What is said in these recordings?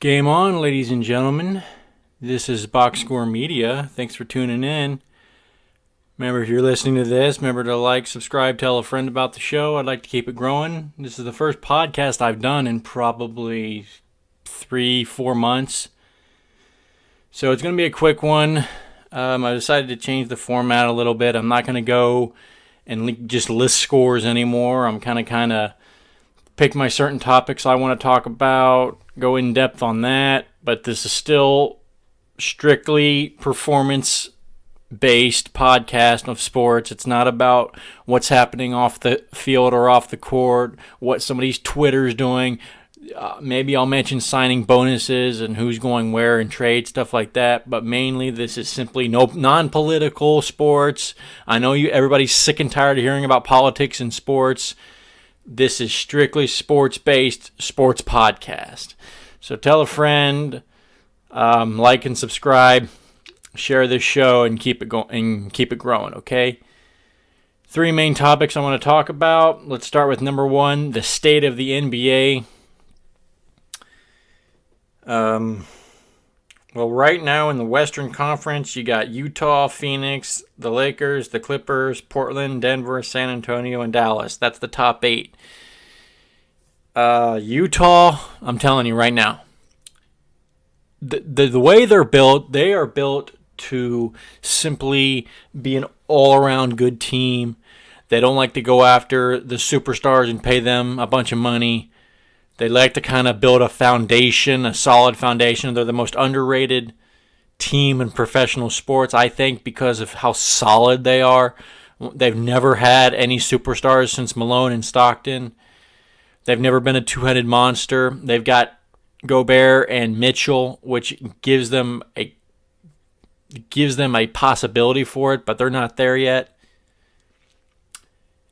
Game on, ladies and gentlemen. This is Box Score Media. Thanks for tuning in. Remember, if you're listening to this, remember to like, subscribe, tell a friend about the show. I'd like to keep it growing. This is the first podcast I've done in probably 3-4 months. So it's going to be a quick one. I decided to change the format a little bit. I'm not going to go and just list scores anymore. I'm kind of pick my certain topics I want to talk about, go in depth on that, but this is still strictly performance-based podcast of sports. It's not about what's happening off the field or off the court, what somebody's Twitter's doing. Maybe I'll mention signing bonuses and who's going where in trade, stuff like that. But mainly, this is simply non-political sports. I know everybody's sick and tired of hearing about politics in sports. This is strictly sports-based sports podcast. So tell a friend, like and subscribe, share this show, and keep it growing. Okay. 3 main topics I want to talk about. Let's start with number 1, the state of the NBA. Well, right now in the Western Conference, you got Utah, Phoenix, the Lakers, the Clippers, Portland, Denver, San Antonio, and Dallas. That's the top 8. Utah, I'm telling you right now, the way they're built, they are built to simply be an all-around good team. They don't like to go after the superstars and pay them a bunch of money. They like to kind of build a foundation, a solid foundation. They're the most underrated team in professional sports, I think, because of how solid they are. They've never had any superstars since Malone and Stockton. They've never been a two-headed monster. They've got Gobert and Mitchell, which gives them a possibility for it, but they're not there yet.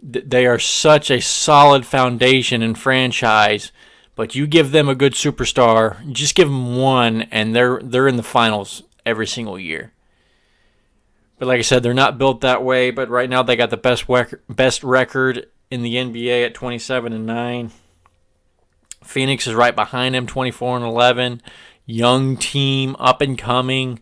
They are such a solid foundation and franchise. But you give them a good superstar, just give them one, and they're in the finals every single year. But like I said, they're not built that way. But right now they got the best record in the NBA at 27-9. Phoenix is right behind them, 24-11. Young team, up and coming.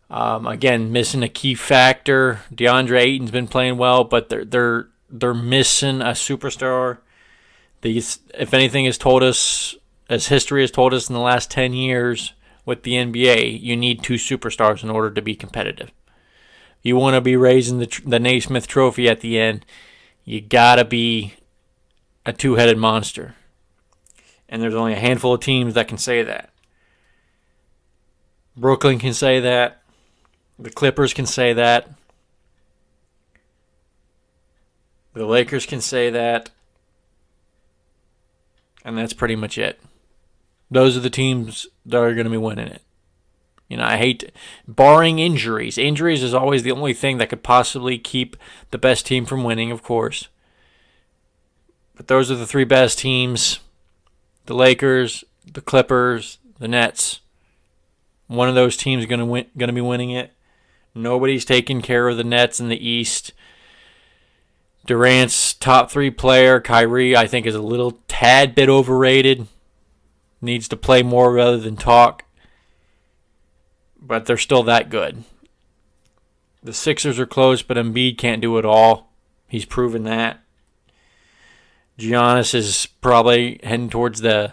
Again, missing a key factor. DeAndre Ayton's been playing well, but they're missing a superstar. If anything has told us, as history has told us in the last 10 years with the NBA, you need 2 superstars in order to be competitive. You want to be raising the Naismith Trophy at the end, you got to be a two-headed monster. And there's only a handful of teams that can say that. Brooklyn can say that. The Clippers can say that. The Lakers can say that. And that's pretty much it. Those are the teams that are going to be winning it. I hate, barring injuries. Injuries is always the only thing that could possibly keep the best team from winning, of course. But those are the 3 best teams. The Lakers, the Clippers, the Nets. One of those teams is going to be winning it. Nobody's taking care of the Nets in the East. Durant's top 3 player, Kyrie, I think is a little tad bit overrated. Needs to play more rather than talk. But they're still that good. The Sixers are close, but Embiid can't do it all. He's proven that. Giannis is probably heading towards another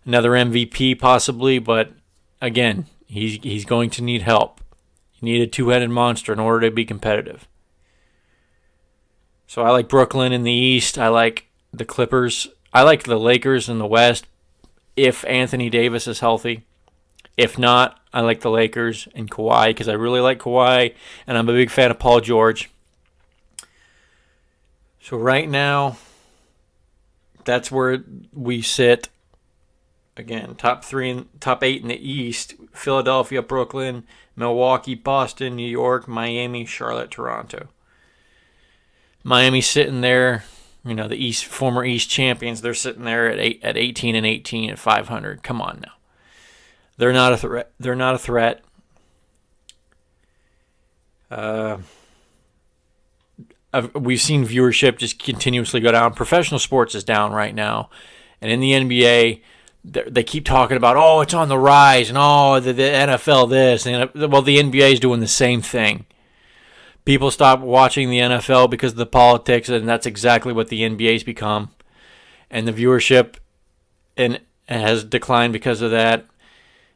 MVP possibly, but again, he's going to need help. You need a two-headed monster in order to be competitive. So I like Brooklyn in the East. I like the Clippers. I like the Lakers in the West if Anthony Davis is healthy. If not, I like the Lakers and Kawhi because I really like Kawhi, and I'm a big fan of Paul George. So right now, that's where we sit. Again, top 8 in the East: Philadelphia, Brooklyn, Milwaukee, Boston, New York, Miami, Charlotte, Toronto. Miami's sitting there, the former East champions. They're sitting there at 18-18 at 500. Come on now, they're not a threat. They're not a threat. We've seen viewership just continuously go down. Professional sports is down right now, and in the NBA, they keep talking about, oh, it's on the rise, and oh, the NFL this, and well, the NBA is doing the same thing. People stop watching the NFL because of the politics, and that's exactly what the NBA's become. And the viewership has declined because of that.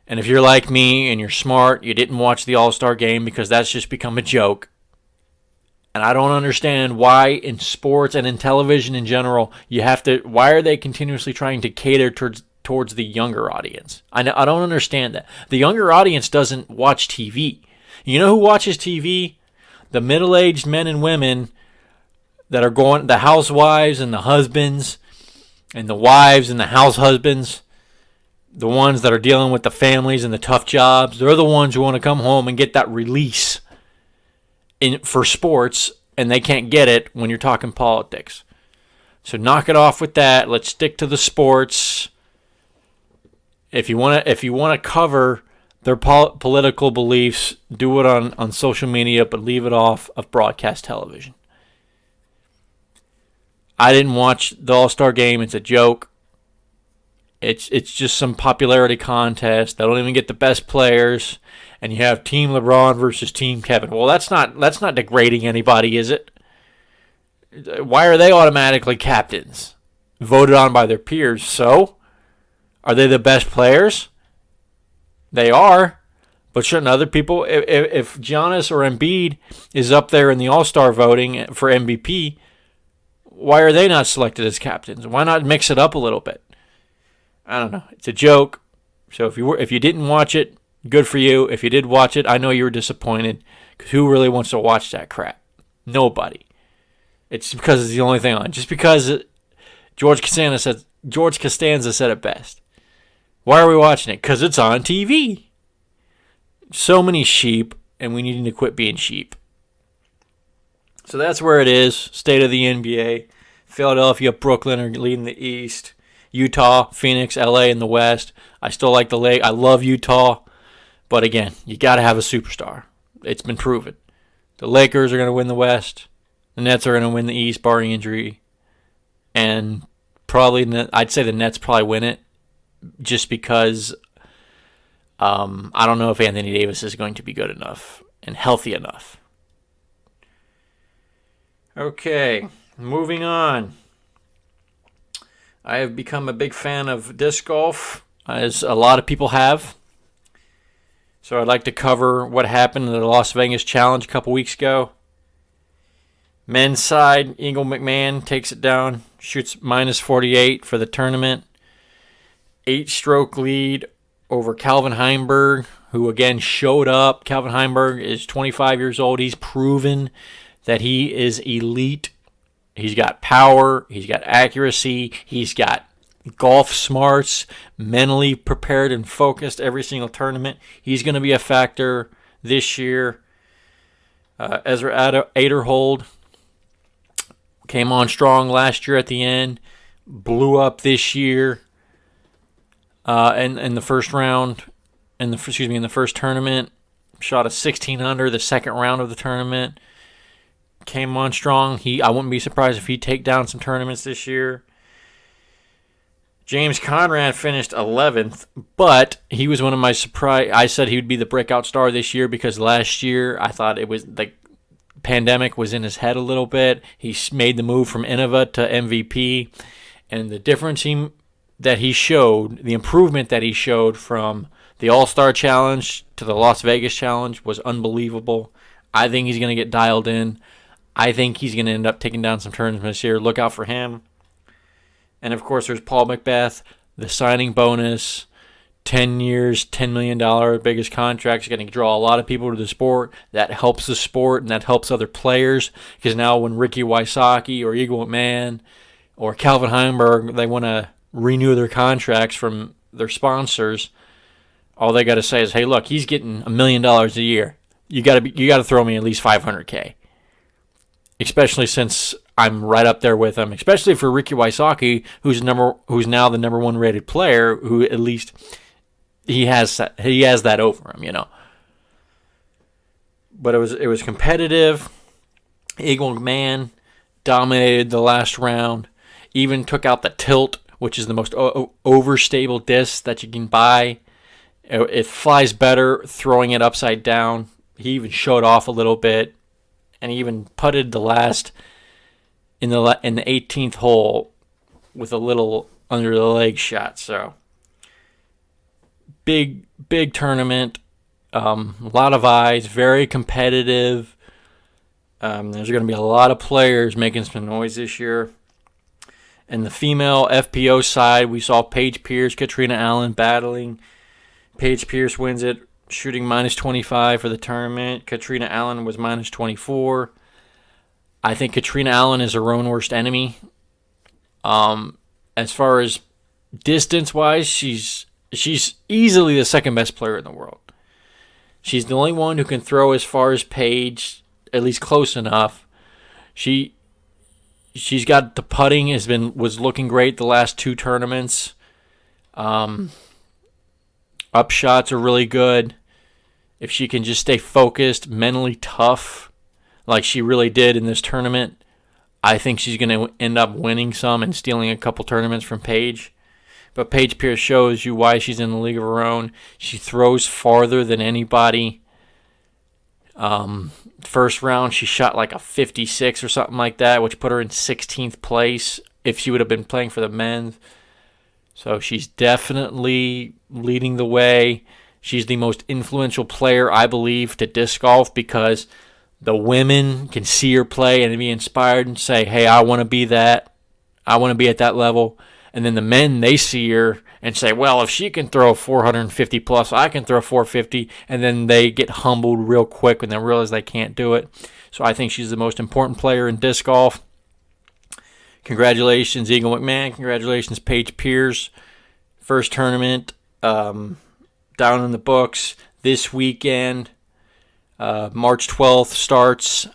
And if you're like me and you're smart, you didn't watch the All-Star game because that's just become a joke. And I don't understand why in sports and in television in general, why are they continuously trying to cater towards the younger audience? I don't understand that. The younger audience doesn't watch TV. You know who watches TV? The middle-aged men and women that are the housewives and the husbands, and the wives and the house husbands, the ones that are dealing with the families and the tough jobs. They're the ones who want to come home and get that release for sports, and they can't get it when you're talking politics. So knock it off with that. Let's stick to the sports. If you want to cover their political beliefs, do it on social media, but leave it off of broadcast television. I didn't watch the All-Star game. It's a joke. It's just some popularity contest. They don't even get the best players, and you have Team LeBron versus Team Kevin. Well, that's not degrading anybody, is it? Why are they automatically captains, voted on by their peers? So, are they the best players? They are, but shouldn't other people? If Giannis or Embiid is up there in the All-Star voting for MVP, why are they not selected as captains? Why not mix it up a little bit? I don't know. It's a joke. So if you didn't watch it, good for you. If you did watch it, I know you were disappointed. Because who really wants to watch that crap? Nobody. It's because it's the only thing on. Just because George Costanza said it best. Why are we watching it? Because it's on TV. So many sheep, and we need to quit being sheep. So that's where it is. State of the NBA. Philadelphia, Brooklyn are leading the East. Utah, Phoenix, LA in the West. I still like the Lake. I love Utah. But again, you got to have a superstar. It's been proven. The Lakers are going to win the West. The Nets are going to win the East, barring injury. And probably, I'd say the Nets probably win it. Just because I don't know if Anthony Davis is going to be good enough and healthy enough. Okay, moving on. I have become a big fan of disc golf, as a lot of people have. So I'd like to cover what happened in the Las Vegas Challenge a couple weeks ago. Men's side, Eagle McMahon takes it down, shoots minus 48 for the tournament. 8-stroke lead over Calvin Heimberg, who again showed up. Calvin Heimberg is 25 years old. He's proven that he is elite. He's got power. He's got accuracy. He's got golf smarts, mentally prepared and focused every single tournament. He's going to be a factor this year. Ezra Aderhold came on strong last year at the end, blew up this year. In the first round, in the first tournament, shot a 16 under the second round of the tournament. Came on strong. I wouldn't be surprised if he'd take down some tournaments this year. James Conrad finished 11th, but he was one of my surprise. I said he would be the breakout star this year because last year I thought it was the pandemic was in his head a little bit. He made the move from Innova to MVP, and the difference that he showed, the improvement that he showed from the All-Star Challenge to the Las Vegas Challenge was unbelievable. I think he's going to get dialed in. I think he's going to end up taking down some tournaments this year. Look out for him. And, of course, there's Paul Macbeth, the signing bonus, 10 years, $10 million, biggest contract. Is going to draw a lot of people to the sport. That helps the sport, and that helps other players. Because now when Ricky Wysocki or Eagle McMahon or Calvin Heimberg, they want to renew their contracts from their sponsors, all they got to say is, hey, look, he's getting $1 million a year. You got to throw me at least $500K. Especially since I'm right up there with him. Especially for Ricky Wysocki, who's now the number one rated player, who at least he has that over him, you know. But it was competitive. Eagle McMahon dominated the last round. Even took out the tilt which is the most overstable disc that you can buy. It flies better throwing it upside down. He even showed off a little bit, and he even putted the last in the 18th hole with a little under the leg shot. So big tournament, a lot of eyes, very competitive. There's going to be a lot of players making some noise this year. And the female FPO side, we saw Paige Pierce, Katrina Allen battling. Paige Pierce wins it, shooting minus 25 for the tournament. Katrina Allen was minus 24. I think Katrina Allen is her own worst enemy. As far as distance-wise, she's easily the second best player in the world. She's the only one who can throw as far as Paige, at least close enough. She's got the putting was looking great the last two tournaments. Up shots are really good. If she can just stay focused, mentally tough, like she really did in this tournament, I think she's going to end up winning some and stealing a couple tournaments from Paige. But Paige Pierce shows you why she's in the league of her own. She throws farther than anybody. First round, she shot like a 56 or something like that, which put her in 16th place if she would have been playing for the men's. So she's definitely leading the way. She's the most influential player, I believe, to disc golf because the women can see her play and be inspired and say, hey, I want to be that. I want to be at that level. And then the men, they see her and say, well, if she can throw 450 plus, I can throw 450. And then they get humbled real quick when they realize they can't do it. So I think she's the most important player in disc golf. Congratulations, Eagle McMahon. Congratulations, Paige Pierce. First tournament down in the books this weekend. March 12th starts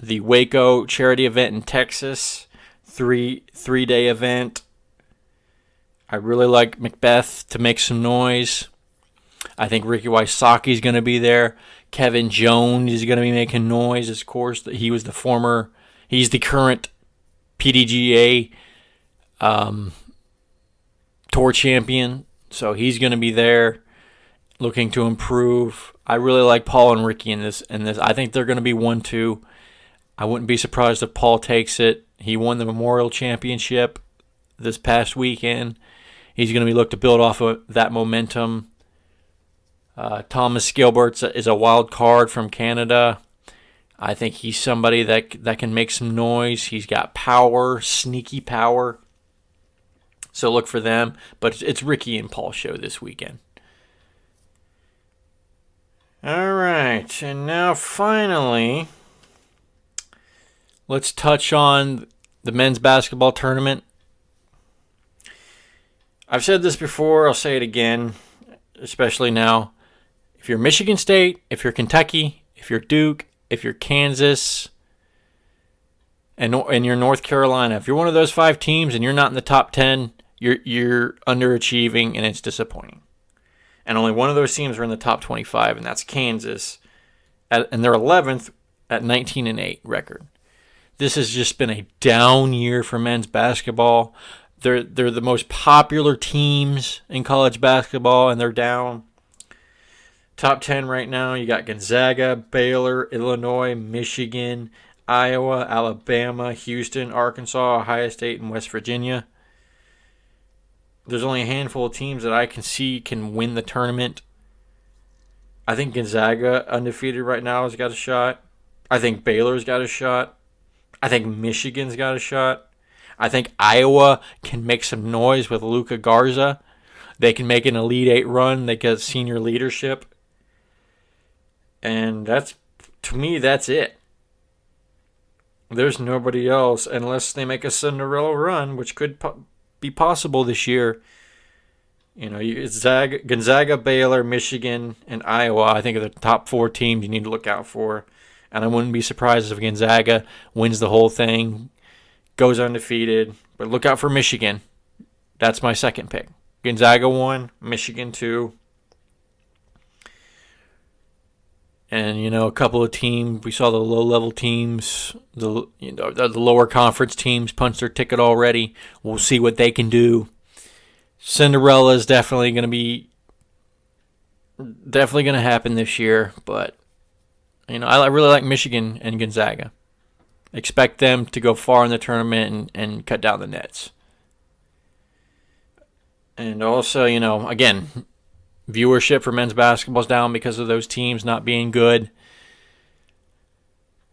the Waco charity event in Texas. Three-day event. I really like Macbeth to make some noise. I think Ricky Wysocki is going to be there. Kevin Jones is going to be making noise. Of course, he's the current PDGA tour champion, so he's going to be there looking to improve. I really like Paul and Ricky in this. I think they're going to be 1-2. I wouldn't be surprised if Paul takes it. He won the Memorial Championship this past weekend. He's going to be looking to build off of that momentum. Thomas Gilbert is a wild card from Canada. I think he's somebody that can make some noise. He's got power, sneaky power. So look for them. But it's Ricky and Paul show this weekend. All right. And now finally, let's touch on the men's basketball tournament. I've said this before. I'll say it again, especially now. If you're Michigan State, if you're Kentucky, if you're Duke, if you're Kansas, and you're North Carolina, if you're one of those 5 teams and you're not in the top 10, you're underachieving and it's disappointing. And only one of those teams are in the top 25, and that's Kansas, and they're 11th at 19-8 record. This has just been a down year for men's basketball. They're the most popular teams in college basketball, and they're down. Top 10 right now, you got Gonzaga, Baylor, Illinois, Michigan, Iowa, Alabama, Houston, Arkansas, Ohio State, and West Virginia. There's only a handful of teams that I can see can win the tournament. I think Gonzaga, undefeated right now, has got a shot. I think Baylor's got a shot. I think Michigan's got a shot. I think Iowa can make some noise with Luka Garza. They can make an Elite Eight run. They get senior leadership. And to me, that's it. There's nobody else unless they make a Cinderella run, which could be possible this year. You know, it's Gonzaga, Baylor, Michigan, and Iowa, I think, are the top 4 teams you need to look out for. And I wouldn't be surprised if Gonzaga wins the whole thing, goes undefeated. But look out for Michigan. That's my second pick. Gonzaga 1, Michigan 2. And, you know, a couple of teams, we saw the low-level teams, the lower conference teams punch their ticket already. We'll see what they can do. Cinderella is definitely going to happen this year, but I really like Michigan and Gonzaga. Expect them to go far in the tournament and cut down the nets. And also, again, viewership for men's basketball is down because of those teams not being good.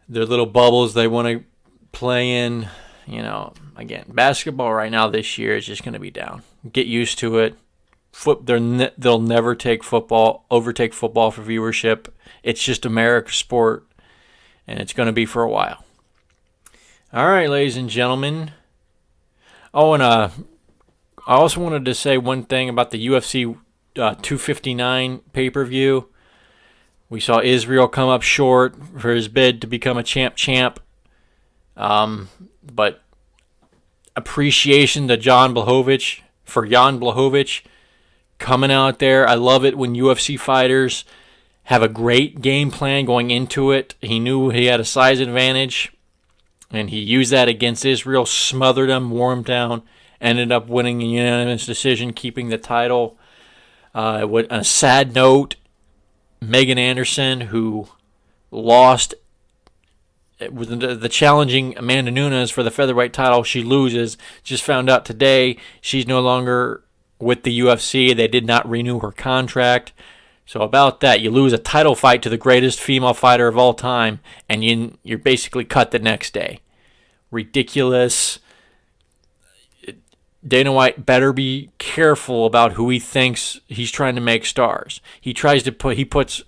Their little bubbles they want to play in. Again, basketball right now this year is just going to be down. Get used to it. They'll never overtake football for viewership. It's just America's sport, and it's going to be for a while. All right, ladies and gentlemen. Oh, and I also wanted to say one thing about the UFC 259 pay-per-view. We saw Israel come up short for his bid to become a champ. But appreciation to Jan Blachowicz coming out there. I love it when UFC fighters have a great game plan going into it. He knew he had a size advantage, and he used that against Israel, smothered him, wore him down, ended up winning a unanimous decision, keeping the title. On a sad note, Megan Anderson, who lost with the challenging Amanda Nunes for the featherweight title, she loses. Just found out today she's no longer with the UFC. They did not renew her contract. So about that, you lose a title fight to the greatest female fighter of all time, and you're basically cut the next day. Ridiculous. Dana White better be careful about who he thinks he's trying to make stars. He puts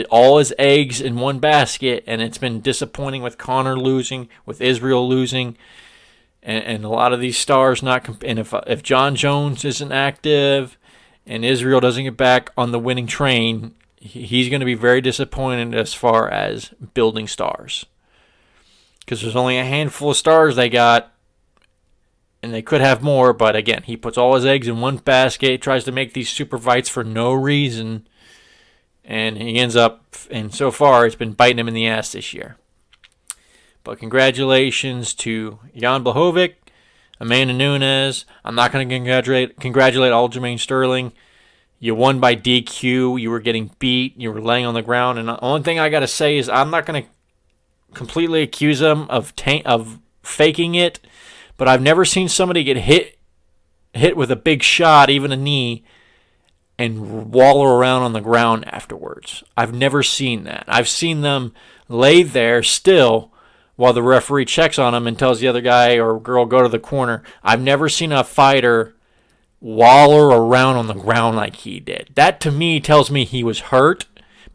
all his eggs in one basket, and it's been disappointing with Conor losing, with Israel losing, and a lot of these stars not. And if John Jones isn't active, and Israel doesn't get back on the winning train, he's going to be very disappointed as far as building stars, because there's only a handful of stars they got. And they could have more, but again, he puts all his eggs in one basket, tries to make these super fights for no reason, and he ends up, and so far, it's been biting him in the ass this year. But congratulations to Jan Blachowicz, Amanda Nunes. I'm not going to congratulate Aljamain Sterling. You won by DQ. You were getting beat. You were laying on the ground. And the only thing I got to say is I'm not going to completely accuse him of faking it. But I've never seen somebody get hit with a big shot, even a knee, and wallow around on the ground afterwards. I've never seen that. I've seen them lay there still while the referee checks on them and tells the other guy or girl, go to the corner. I've never seen a fighter wallow around on the ground like he did. That, to me, tells me he was hurt,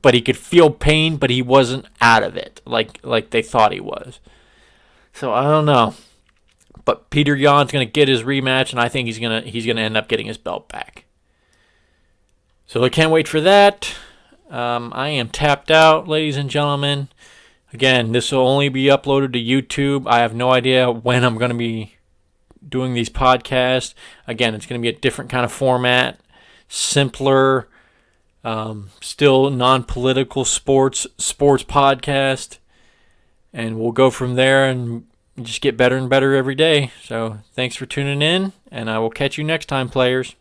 but he could feel pain, but he wasn't out of it like they thought he was. So I don't know. But Peter Yan's going to get his rematch, and I think he's going to end up getting his belt back. So I can't wait for that. I am tapped out, ladies and gentlemen. Again, this will only be uploaded to YouTube. I have no idea when I'm going to be doing these podcasts. Again, it's going to be a different kind of format, simpler, still non-political sports podcast, and we'll go from there and just get better and better every day. So thanks for tuning in, and I will catch you next time, players.